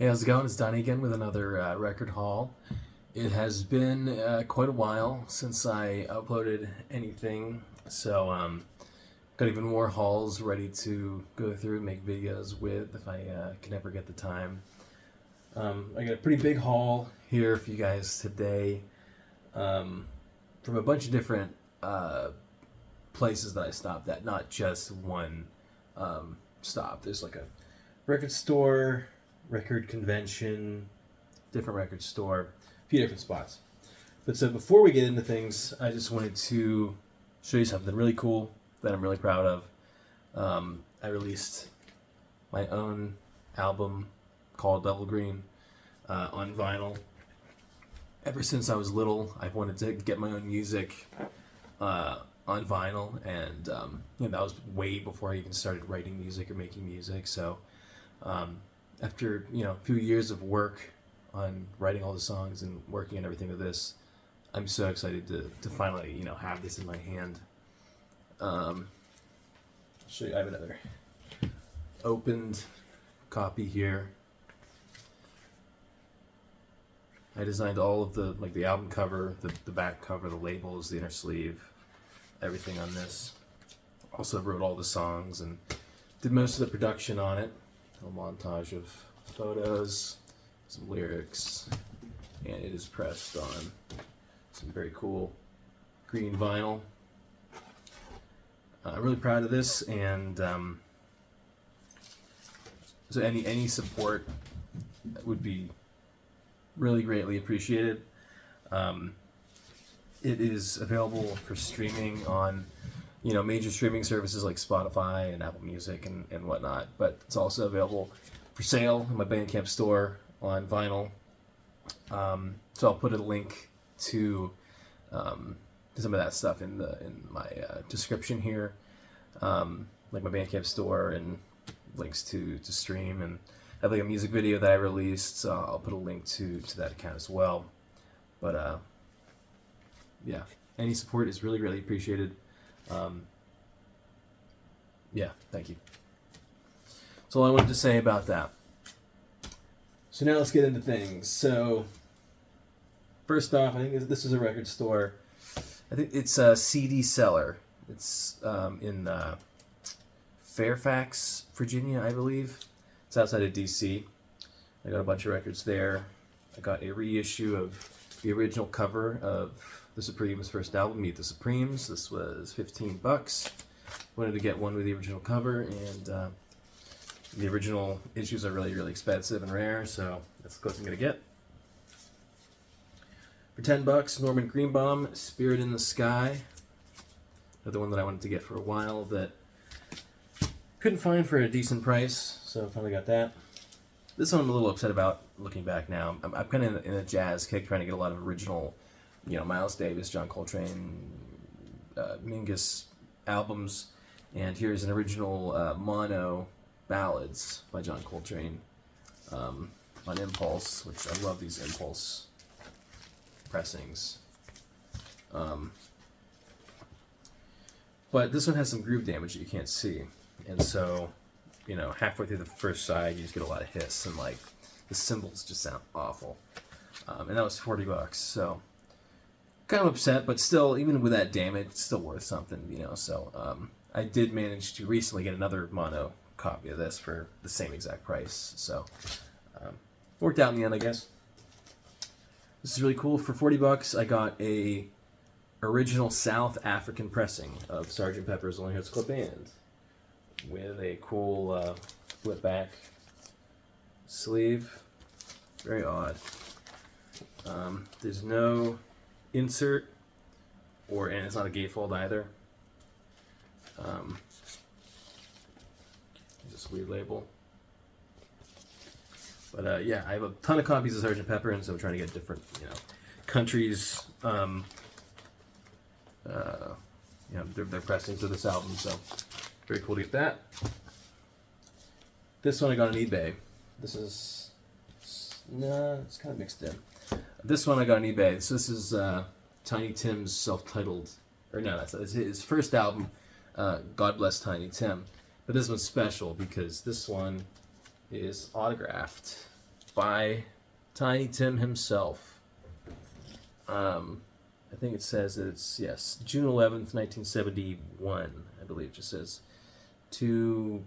Hey, how's it going? It's Donnie again with another record haul. It has been quite a while since I uploaded anything, so got even more hauls ready to go through and make videos with if I can ever get the time. I got a pretty big haul here for you guys today from a bunch of different places that I stopped at, not just one stop. There's like a record store, record convention, different record store, a few different spots. But so before we get into things, I just wanted to show you something really cool that I'm really proud of. I released my own album called Devil Green on vinyl. Ever since I was little, I've wanted to get my own music on vinyl, and that was way before I even started writing music or making music. So after a few years of work on writing all the songs and working on everything with this, I'm so excited to finally have this in my hand. I'll show you. I have another opened copy here. I designed all of the album cover, the back cover, the labels, the inner sleeve, everything on this. Also wrote all the songs and did most of the production on it. A montage of photos, some lyrics, and it is pressed on some very cool green vinyl. I'm really proud of this, and so any support would be really greatly appreciated. It is available for streaming on major streaming services like Spotify and Apple Music and whatnot, but it's also available for sale in my Bandcamp store on vinyl. So I'll put a link to some of that stuff in my description here, like my Bandcamp store and links to stream, and I have like a music video that I released, so I'll put a link to that account as well. But yeah, any support is really, really appreciated. Thank you. That's all I wanted to say about that. So now let's get into things. So first off, I think this is a record store. I think it's a CD Seller. It's in Fairfax, Virginia, I believe. It's outside of DC. I got a bunch of records there. I got a reissue of the original cover of the Supremes' first album, Meet the Supremes. This was $15. Wanted to get one with the original cover, and the original issues are really, really expensive and rare, so that's the closest I'm going to get. For $10, Norman Greenbaum, Spirit in the Sky. Another one that I wanted to get for a while that couldn't find for a decent price, so finally got that. This one I'm a little upset about looking back now. I'm kind of in a jazz kick, trying to get a lot of original, Miles Davis, John Coltrane, Mingus albums. And here's an original mono ballads by John Coltrane on Impulse, which I love these Impulse pressings. But this one has some groove damage that you can't see. And so, halfway through the first side, you just get a lot of hiss, and the cymbals just sound awful. And that was $40, so kind of upset, but still, even with that damage, it's still worth something, So I did manage to recently get another mono copy of this for the same exact price, so worked out in the end, I guess. This is really cool. For $40, I got a original South African pressing of Sgt. Pepper's Lonely Hearts Club Band with a cool flip back sleeve. Very odd. There's no insert, and it's not a gatefold either. This weird label. But I have a ton of copies of Sgt. Pepper, and so I'm trying to get different, countries, their pressings of this album. So very cool to get that. This one I got on eBay. This is it's kind of mixed in. This one I got on eBay. So this is Tiny Tim's self-titled, it's his first album. God Bless Tiny Tim. But this one's special because this one is autographed by Tiny Tim himself. I think it says that it's, yes, June 11th, 1971, I believe it just says. To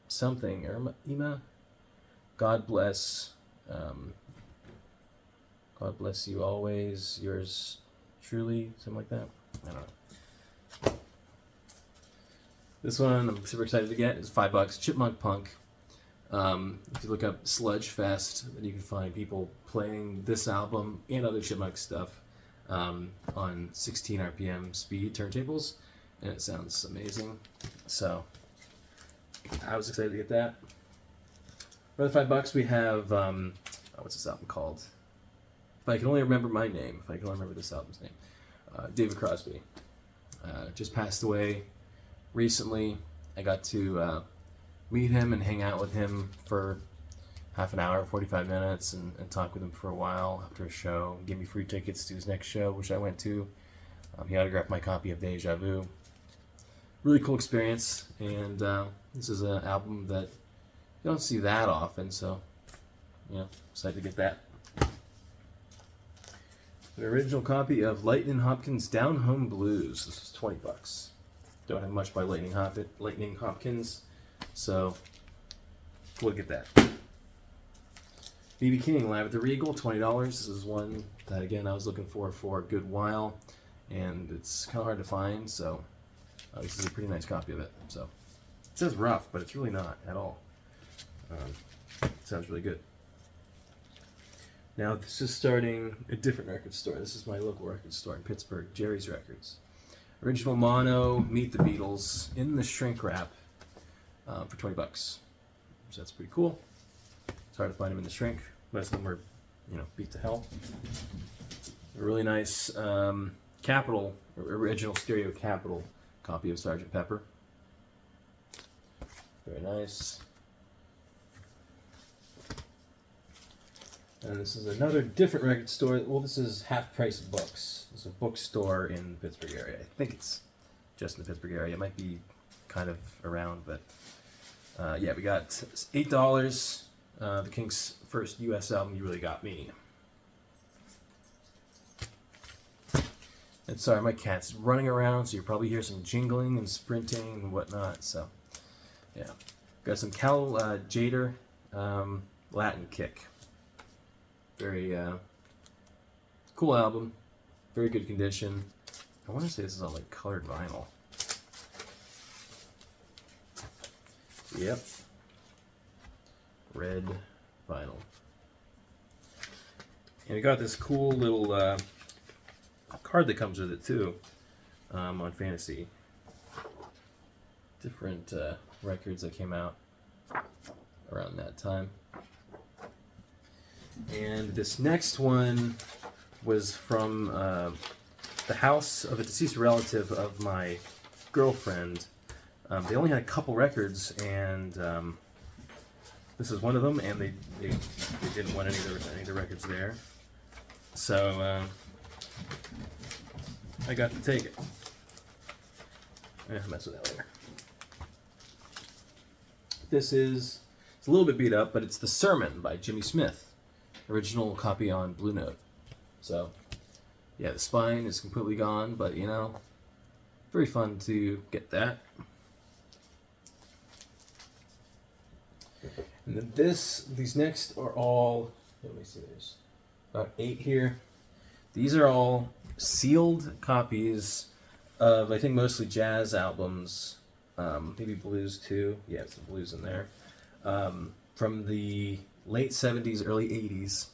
something, Irma? God bless you always, yours truly, something like that. I don't know. This one I'm super excited to get is $5, Chipmunk Punk. If you look up Sludge Fest, then you can find people playing this album and other Chipmunk stuff on 16 RPM speed turntables, and it sounds amazing. So I was excited to get that. For the $5, we have what's this album called? If I can only remember my name, if I can only remember this album's name, David Crosby. Just passed away recently. I got to meet him and hang out with him for half an hour, 45 minutes, and talk with him for a while after a show. He gave me free tickets to his next show, which I went to. He autographed my copy of Deja Vu. Really cool experience, and this is an album that you don't see that often, so excited to get that. An original copy of Lightning Hopkins' Down Home Blues. This is $20. Don't have much by Lightning Hopkins, so we'll get that. B.B. King, Live at the Regal, $20. This is one that, again, I was looking for a good while, and it's kind of hard to find, so this is a pretty nice copy of it. So it says rough, but it's really not at all. It sounds really good. Now, this is starting a different record store. This is my local record store in Pittsburgh, Jerry's Records. Original mono, Meet the Beatles, in the shrink wrap for $20. So that's pretty cool. It's hard to find them in the shrink. Most of them are, beat to hell. A really nice Capitol, original stereo Capitol copy of Sgt. Pepper. Very nice. And this is another different record store. Well, this is Half Price Books. It's a bookstore in the Pittsburgh area. I think it's just in the Pittsburgh area. It might be kind of around, but yeah, we got $8. The Kinks' first U.S. album, You Really Got Me. And sorry, my cat's running around, so you probably hear some jingling and sprinting and whatnot. So, yeah. Got some Cal Jader Latin Kick. Very cool album. Very good condition. I want to say this is on like colored vinyl. Yep. Red vinyl. And we got this cool little card that comes with it too, on Fantasy. Different records that came out around that time. And this next one was from the house of a deceased relative of my girlfriend. They only had a couple records, and this is one of them, and they didn't want any of the records there. So I got to take it. I'll mess with that later. It's a little bit beat up, but it's The Sermon by Jimmy Smith. Original copy on Blue Note. So, yeah, the spine is completely gone, but very fun to get that. And then these next are all, let me see, there's about 8 here. These are all sealed copies of, I think, mostly jazz albums, maybe blues too. Yeah, some blues in there. From the late 70s, early 80s.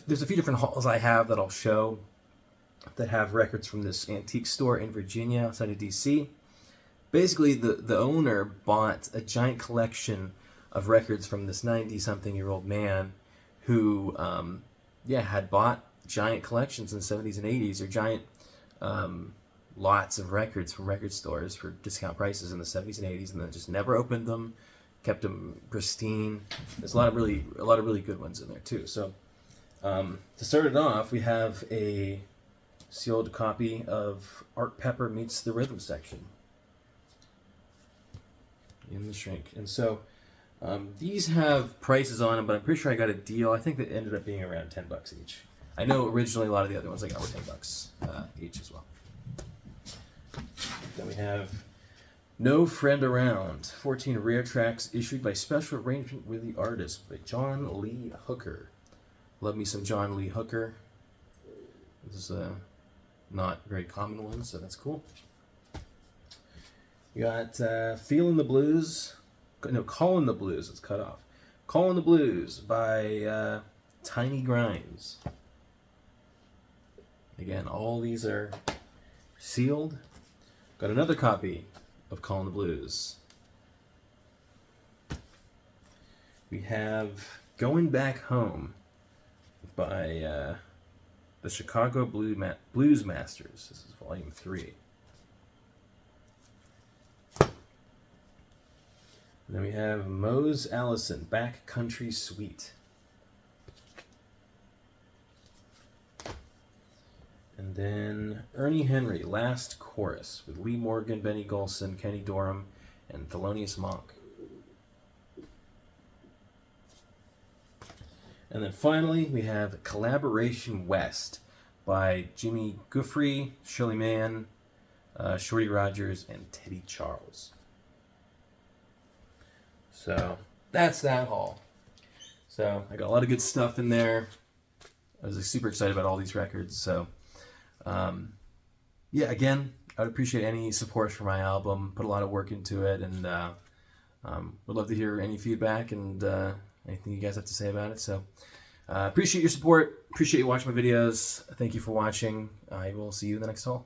There's a few different hauls I have that I'll show that have records from this antique store in Virginia outside of DC. Basically, the owner bought a giant collection of records from this 90-something-year-old man who had bought giant collections in the 70s and 80s, or giant lots of records from record stores for discount prices in the 70s and 80s, and then just never opened them. Kept them pristine. There's a lot of really good ones in there too. So to start it off, we have a sealed copy of Art Pepper Meets the Rhythm Section in the shrink. And so These have prices on them, but I'm pretty sure I got a deal. I think that ended up being around $10 each. I know originally a lot of the other ones I got were $10 each as well. Then we have No Friend Around, 14 rare tracks issued by special arrangement with the artist by John Lee Hooker. Love me some John Lee Hooker. This is not a very common one, so that's cool. You got Feelin' the Blues. No, Callin' the Blues. It's cut off. Callin' the Blues by Tiny Grimes. Again, all these are sealed. Got another copy of Callin' the Blues. We have Going Back Home by the Chicago Blues Masters. This is volume 3. And then we have Mose Allison, Back Country Suite. And then Ernie Henry, Last Chorus, with Lee Morgan, Benny Golson, Kenny Dorham, and Thelonious Monk. And then finally, we have Collaboration West by Jimmy Guthrie, Shirley Mann, Shorty Rogers, and Teddy Charles. So that's that haul. So I got a lot of good stuff in there. I was super excited about all these records. So yeah, again, I would appreciate any support for my album. Put a lot of work into it, and would love to hear any feedback and anything you guys have to say about it. So appreciate your support. Appreciate you watching my videos. Thank you for watching. I will see you in the next haul.